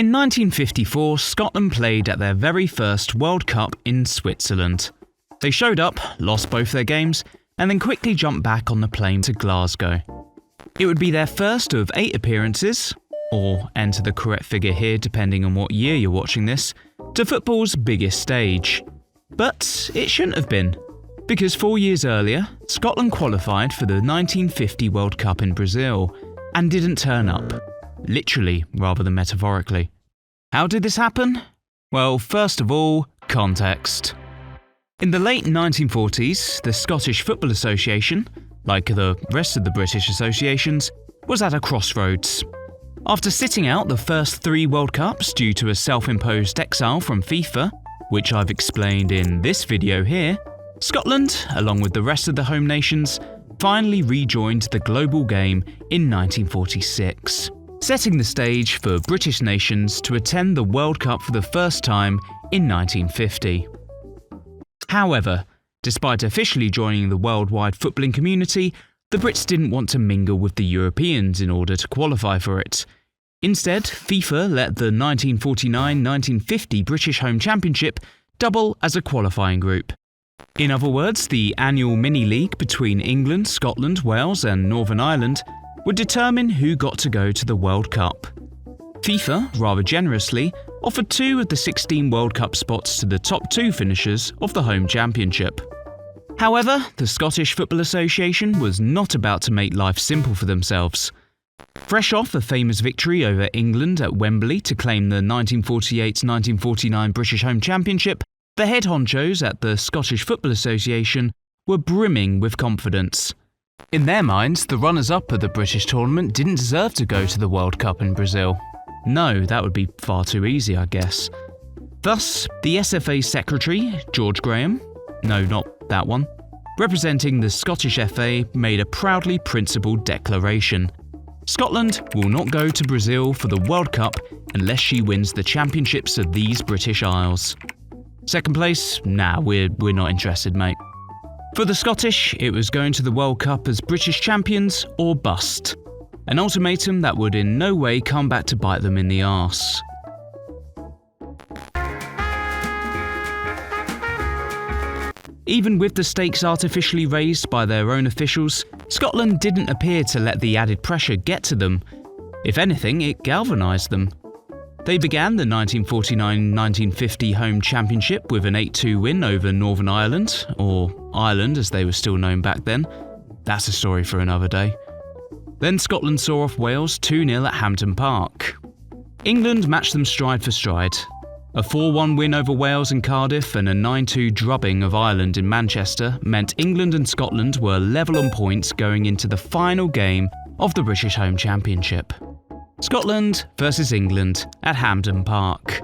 In 1954, Scotland played at their very first World Cup in Switzerland. They showed up, lost both their games, and then quickly jumped back on the plane to Glasgow. It would be their first of 8 appearances, or enter the correct figure here depending on what year you're watching this, to football's biggest stage. But it shouldn't have been, because 4 years earlier, Scotland qualified for the 1950 World Cup in Brazil, and didn't turn up. Literally, rather than metaphorically. How did this happen? Well, first of all, context. In the late 1940s, the Scottish Football Association, like the rest of the British associations, was at a crossroads. After sitting out the first 3 World Cups due to a self-imposed exile from FIFA, which I've explained in this video here, Scotland, along with the rest of the home nations, finally rejoined the global game in 1946. Setting the stage for British nations to attend the World Cup for the first time in 1950. However, despite officially joining the worldwide footballing community, the Brits didn't want to mingle with the Europeans in order to qualify for it. Instead, FIFA let the 1949-1950 British Home Championship double as a qualifying group. In other words, the annual mini-league between England, Scotland, Wales and Northern Ireland would determine who got to go to the World Cup. FIFA, rather generously, offered 2 of the 16 World Cup spots to the top 2 finishers of the home championship. However, the Scottish Football Association was not about to make life simple for themselves. Fresh off a famous victory over England at Wembley to claim the 1948-1949 British Home Championship, the head honchos at the Scottish Football Association were brimming with confidence. In their minds, the runners-up of the British tournament didn't deserve to go to the World Cup in Brazil. No, that would be far too easy, I guess. Thus, the SFA secretary, George Graham, no, not that one, representing the Scottish FA, made a proudly principled declaration. Scotland will not go to Brazil for the World Cup unless she wins the championships of these British Isles. Second place? Nah, we're not interested, mate. For the Scottish, it was going to the World Cup as British champions or bust. An ultimatum that would in no way come back to bite them in the arse. Even with the stakes artificially raised by their own officials, Scotland didn't appear to let the added pressure get to them. If anything, it galvanised them. They began the 1949-1950 home championship with an 8-2 win over Northern Ireland, or Ireland as they were still known back then. That's a story for another day. Then Scotland saw off Wales 2-0 at Hampden Park. England matched them stride for stride. A 4-1 win over Wales in Cardiff and a 9-2 drubbing of Ireland in Manchester meant England and Scotland were level on points going into the final game of the British Home Championship. Scotland versus England at Hampden Park.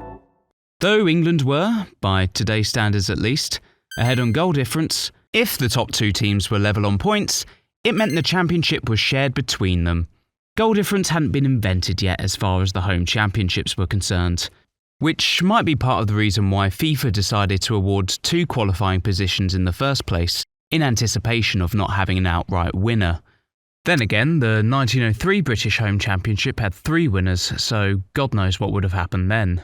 Though England were, by today's standards at least, ahead on goal difference, if the top 2 teams were level on points, it meant the championship was shared between them. Goal difference hadn't been invented yet as far as the home championships were concerned, which might be part of the reason why FIFA decided to award 2 qualifying positions in the first place, in anticipation of not having an outright winner. Then again, the 1903 British Home Championship had 3 winners, so God knows what would have happened then.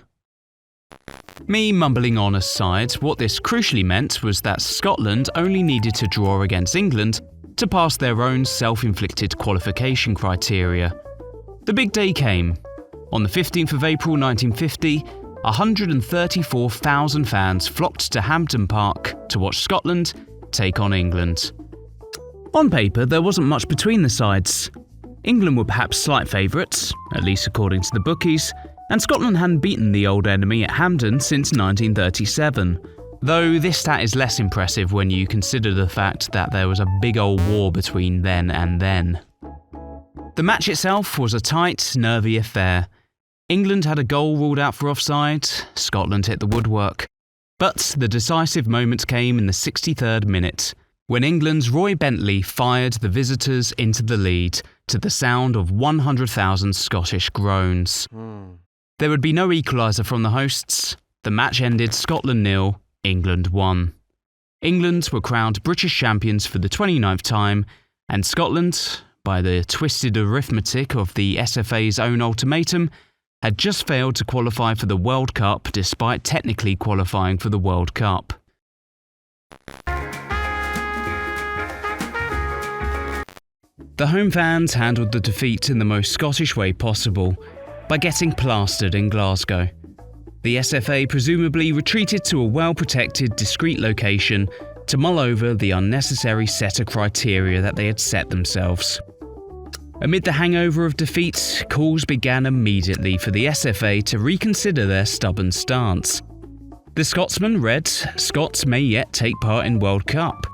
Me mumbling on aside, what this crucially meant was that Scotland only needed to draw against England to pass their own self-inflicted qualification criteria. The big day came. On the 15th of April 1950, 134,000 fans flocked to Hampden Park to watch Scotland take on England. On paper, there wasn't much between the sides. England were perhaps slight favourites, at least according to the bookies, and Scotland hadn't beaten the old enemy at Hampden since 1937, though this stat is less impressive when you consider the fact that there was a big old war between then and then. The match itself was a tight, nervy affair. England had a goal ruled out for offside, Scotland hit the woodwork. But the decisive moment came in the 63rd minute, when England's Roy Bentley fired the visitors into the lead to the sound of 100,000 Scottish groans. There would be no equaliser from the hosts. The match ended Scotland 0, England 1. England were crowned British champions for the 29th time, and Scotland, by the twisted arithmetic of the SFA's own ultimatum, had just failed to qualify for the World Cup despite technically qualifying for the World Cup. The home fans handled the defeat in the most Scottish way possible, by getting plastered in Glasgow. The SFA presumably retreated to a well-protected, discreet location to mull over the unnecessary set of criteria that they had set themselves. Amid the hangover of defeat, calls began immediately for the SFA to reconsider their stubborn stance. The Scotsman read, "Scots may yet take part in World Cup."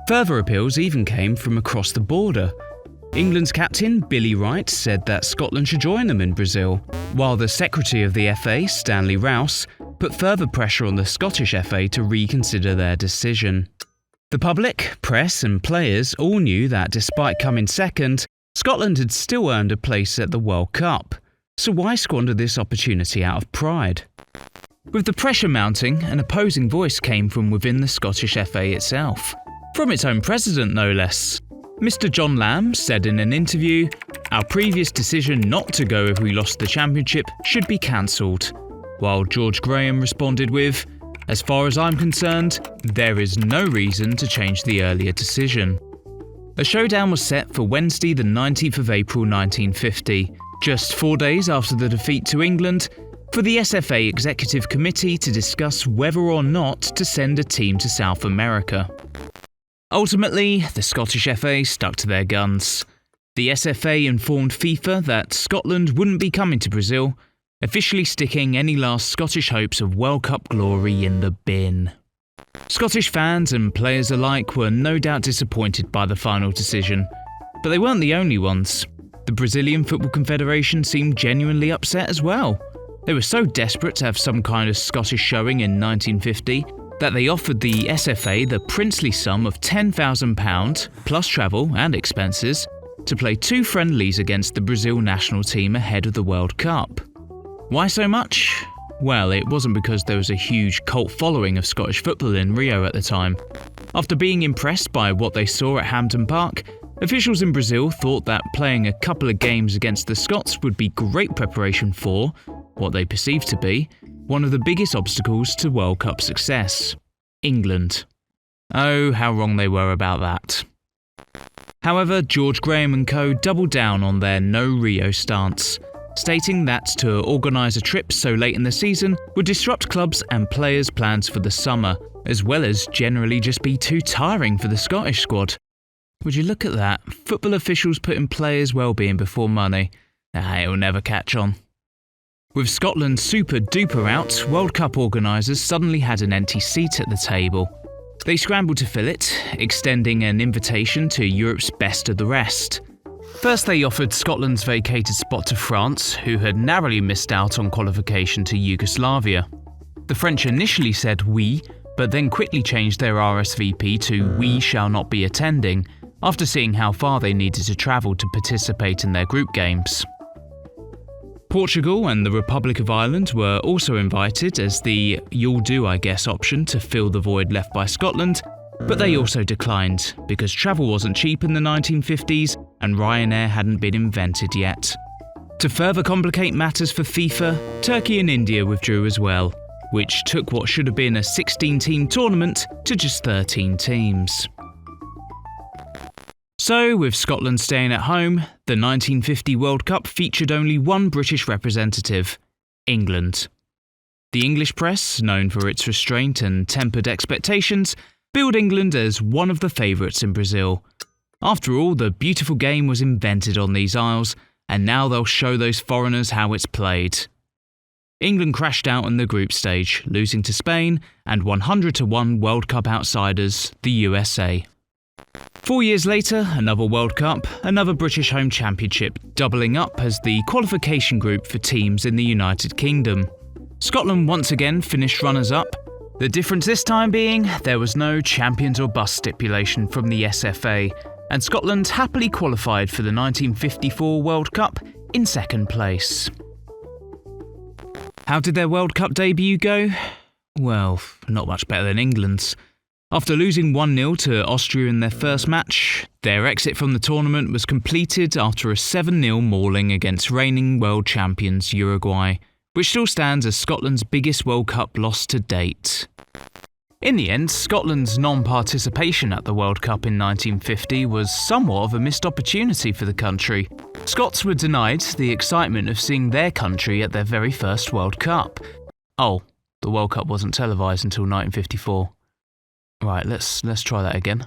Further appeals even came from across the border. England's captain, Billy Wright, said that Scotland should join them in Brazil, while the Secretary of the FA, Stanley Rouse, put further pressure on the Scottish FA to reconsider their decision. The public, press and players all knew that despite coming second, Scotland had still earned a place at the World Cup, so why squander this opportunity out of pride? With the pressure mounting, an opposing voice came from within the Scottish FA itself, from its own president no less. Mr. John Lamb said in an interview, "Our previous decision not to go if we lost the championship should be cancelled," while George Graham responded with, "As far as I'm concerned, there is no reason to change the earlier decision." A showdown was set for Wednesday the 19th of April 1950, just 4 days after the defeat to England, for the SFA Executive Committee to discuss whether or not to send a team to South America. Ultimately, the Scottish FA stuck to their guns. The SFA informed FIFA that Scotland wouldn't be coming to Brazil, officially sticking any last Scottish hopes of World Cup glory in the bin. Scottish fans and players alike were no doubt disappointed by the final decision, but they weren't the only ones. The Brazilian Football Confederation seemed genuinely upset as well. They were so desperate to have some kind of Scottish showing in 1950 that they offered the SFA the princely sum of £10,000 plus travel and expenses to play 2 friendlies against the Brazil national team ahead of the World Cup. Why so much? Well, it wasn't because there was a huge cult following of Scottish football in Rio at the time. After being impressed by what they saw at Hampden Park, officials in Brazil thought that playing a couple of games against the Scots would be great preparation for what they perceived to be one of the biggest obstacles to World Cup success: England. Oh, how wrong they were about that. However, George Graham and co doubled down on their no Rio stance, stating that to organise a trip so late in the season would disrupt clubs and players' plans for the summer, as well as generally just be too tiring for the Scottish squad. Would you look at that? Football officials putting players' well-being before money. It'll never catch on. With Scotland super duper out, World Cup organisers suddenly had an empty seat at the table. They scrambled to fill it, extending an invitation to Europe's best of the rest. First they offered Scotland's vacated spot to France, who had narrowly missed out on qualification to Yugoslavia. The French initially said oui, but then quickly changed their RSVP to "we shall not be attending," after seeing how far they needed to travel to participate in their group games. Portugal and the Republic of Ireland were also invited as the "you'll do I guess" option to fill the void left by Scotland, but they also declined because travel wasn't cheap in the 1950s and Ryanair hadn't been invented yet. To further complicate matters for FIFA, Turkey and India withdrew as well, which took what should have been a 16-team tournament to just 13 teams. So, with Scotland staying at home, the 1950 World Cup featured only one British representative: England. The English press, known for its restraint and tempered expectations, billed England as one of the favourites in Brazil. After all, the beautiful game was invented on these isles, and now they'll show those foreigners how it's played. England crashed out in the group stage, losing to Spain and 100-1 World Cup outsiders, the USA. 4 years later, another World Cup, another British home championship, doubling up as the qualification group for teams in the United Kingdom. Scotland once again finished runners-up, the difference this time being there was no champions or bust stipulation from the SFA, and Scotland happily qualified for the 1954 World Cup in second place. How did their World Cup debut go? Well, not much better than England's. After losing 1-0 to Austria in their first match, their exit from the tournament was completed after a 7-0 mauling against reigning world champions Uruguay, which still stands as Scotland's biggest World Cup loss to date. In the end, Scotland's non-participation at the World Cup in 1950 was somewhat of a missed opportunity for the country. Scots were denied the excitement of seeing their country at their very first World Cup. Oh, the World Cup wasn't televised until 1954. Right, let's try that again.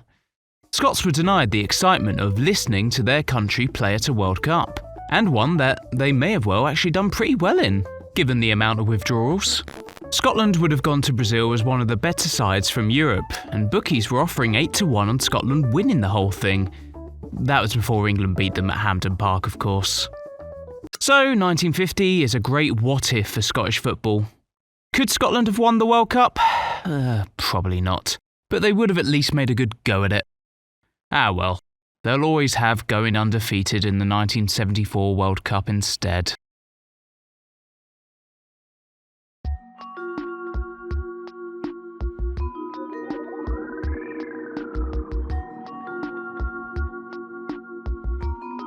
Scots were denied the excitement of listening to their country play at a World Cup, and one that they may have well actually done pretty well in, given the amount of withdrawals. Scotland would have gone to Brazil as one of the better sides from Europe, and bookies were offering 8-1 on Scotland winning the whole thing. That was before England beat them at Hampden Park, of course. So, 1950 is a great what-if for Scottish football. Could Scotland have won the World Cup? Probably not. But they would have at least made a good go at it. Ah well, they'll always have going undefeated in the 1974 World Cup instead.